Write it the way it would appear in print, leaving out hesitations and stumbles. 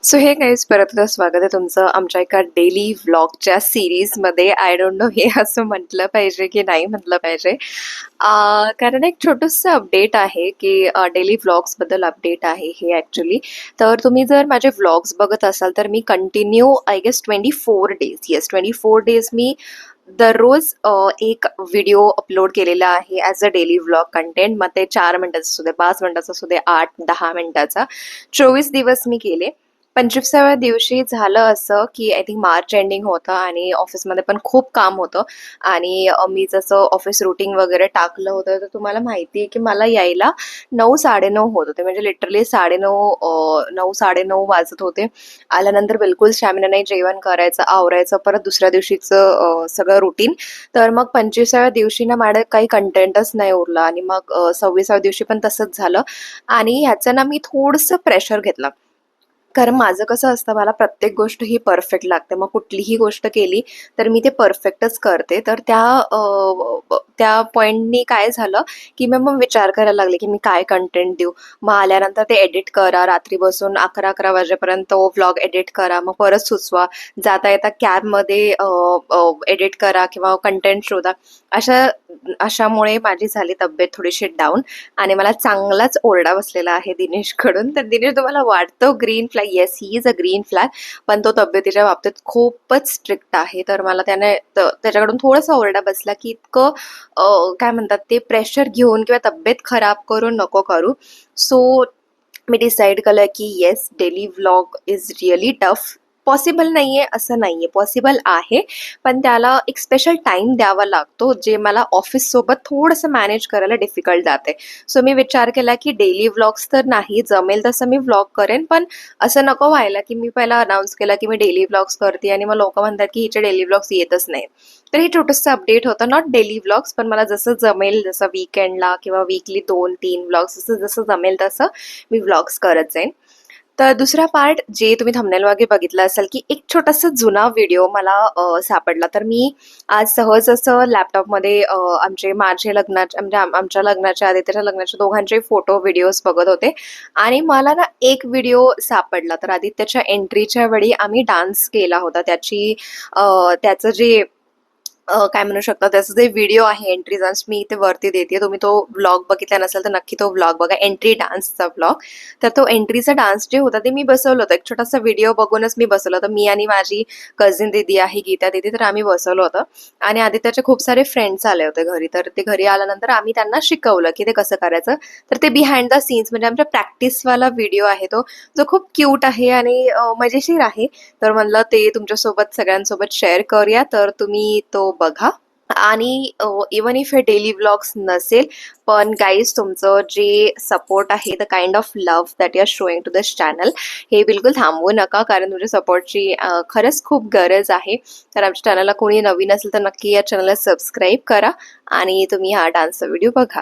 So हे guys परत एकदा स्वागत आहे तुमचं आमच्या एका डेली व्लॉगच्या सिरीजमध्ये. आय डोंट नो हे असं म्हटलं पाहिजे की नाही म्हटलं पाहिजे, कारण एक छोटंसं अपडेट आहे की डेली व्लॉग्सबद्दल अपडेट आहे हे ॲक्च्युली. तर तुम्ही जर माझे व्लॉग्स बघत असाल तर मी कंटिन्यू आय गेस 24 डेज मी दररोज एक व्हिडिओ अपलोड केलेला आहे as a daily vlog content. मग ते 4 मिनिटाचा असू दे, 5 मिनिटाचा असू दे, 8-10 मिनिटाचा, 24 दिवस मी केले. 25व्या दिवशी झालं असं की आय थिंक मार्च एंडिंग होतं आणि ऑफिसमध्ये पण खूप काम होतं आणि मी जसं ऑफिस रुटीन वगैरे टाकलं होतं तर तुम्हाला माहिती आहे की मला यायला 9-9:30 होत होते. म्हणजे लिटरली 9:30 वाजत होते. आल्यानंतर बिलकुल स्टॅमिना नाही, जेवण करायचं, आवरायचं, परत दुसऱ्या दिवशीचं सगळं रुटीन. तर मग 25व्या दिवशी ना माझं काही कंटेंटच नाही उरलं आणि मग 26व्या दिवशी पण तसंच झालं. आणि ह्याचं ना मी थोडंसं प्रेशर घेतलं, कारण माझं कसं असतं, मला प्रत्येक गोष्ट ही परफेक्ट लागते. मग कुठलीही गोष्ट केली तर मी ते परफेक्टच करते. तर त्या पॉईंटनी काय झालं की मग विचार करायला लागले की मी काय कंटेंट देऊ. मग आल्यानंतर ते एडिट करा, रात्री बसून 11-11 वाजेपर्यंत व्लॉग एडिट करा, मग परत सुचवा, जाता येता कॅबमध्ये एडिट करा किंवा कंटेंट शोधा. अशामुळे माझी झाली तब्येत थोडीशी डाऊन आणि मला चांगलाच ओरडा बसलेला आहे दिनेशकडून. तर दिनेश तुम्हाला वाटतो green flag, yes he is a green flag, पण तो तब्येतीच्या बाबतीत खूपच स्ट्रिक्ट आहे. तर मला त्याच्याकडून थोडासा ओरडा बसला की इतकं काय म्हणतात ते प्रेशर घेऊन किंवा तब्येत खराब करून नको करू. सो मी डिसाईड केलं की yes, daily vlog is really tough. Possible नाही आहे असं नाही आहे, पॉसिबल आहे, पण त्याला एक स्पेशल टाईम द्यावा लागतो, जे मला ऑफिससोबत थोडंसं मॅनेज करायला डिफिकल्ट जाते. सो मी विचार केला की डेली व्लॉग्स तर नाही, जमेल तसं मी व्लॉग करेन, पण असं नको व्हायला की मी पहिला अनाऊन्स केला की मी डेली व्लॉग्स करते आणि मग लोक म्हणतात की हिचे डेली व्लॉग्स येतच नाही. तर हे छोटंसं अपडेट होतं, नॉट डेली व्लॉग्स, पण मला जसं जमेल, जसं वीकेंडला किंवा वीकली 2-3 व्लॉग्स, जसं जमेल तसं मी व्लॉग्स करत जाईन. तर दुसरा पार्ट जे तुम्ही थंबनेल मागे बघितलं असेल की एक छोटासा जुना व्हिडिओ मला सापडला. तर मी आज सहज असं लॅपटॉपमध्ये माझे लग्नाचे म्हणजे आमच्या लग्नाच्या आधी त्याच्या लग्नाचे दोघांचे फोटो व्हिडिओज बघत होते आणि मला ना एक व्हिडिओ सापडला. तर आदित्यच्या एंट्रीच्या वेळी आम्ही डान्स केला होता. त्याचं जे काय म्हणू शकता, त्याचा जे व्हिडिओ आहे एंट्री डान्स, मी इथे वरती देते, तुम्ही तो व्लॉग बघितला नसेल तर नक्की तो व्लॉग बघा, एंट्री डान्सचा व्लॉग. तर तो एंट्रीचा डान्स जे होता ते मी बसवलं होतं, एक छोटासा व्हिडिओ बघूनच मी बसवलं होतं. मी आणि माझी कझिन दीदी आहे, गीता दीदी, तर आम्ही बसवलं होतं आणि आदित्यचे खूप सारे फ्रेंड्स आले होते घरी. तर ते घरी आल्यानंतर आम्ही त्यांना शिकवलं की ते कसं करायचं. तर ते बिहाइंड द सीन्स म्हणजे आमच्या प्रॅक्टिसवाला व्हिडिओ आहे तो, जो खूप क्यूट आहे आणि मजेशीर आहे. तर म्हणलं ते तुमच्यासोबत सगळ्यांसोबत शेअर करूया, तर तुम्ही तो बघा. आणि इवन इफ हे डेली व्लॉग्स नसेल, पण गाईज तुमचं जे सपोर्ट आहे, the kind of love that you are showing to this channel, हे बिलकुल थांबवू नका, कारण तुमच्या सपोर्टची खरंच खूप गरज आहे. तर आमच्या चॅनलला कोणी नवीन असेल तर नक्की या चॅनलला सबस्क्राईब करा आणि तुम्ही हा डान्सचा व्हिडिओ बघा.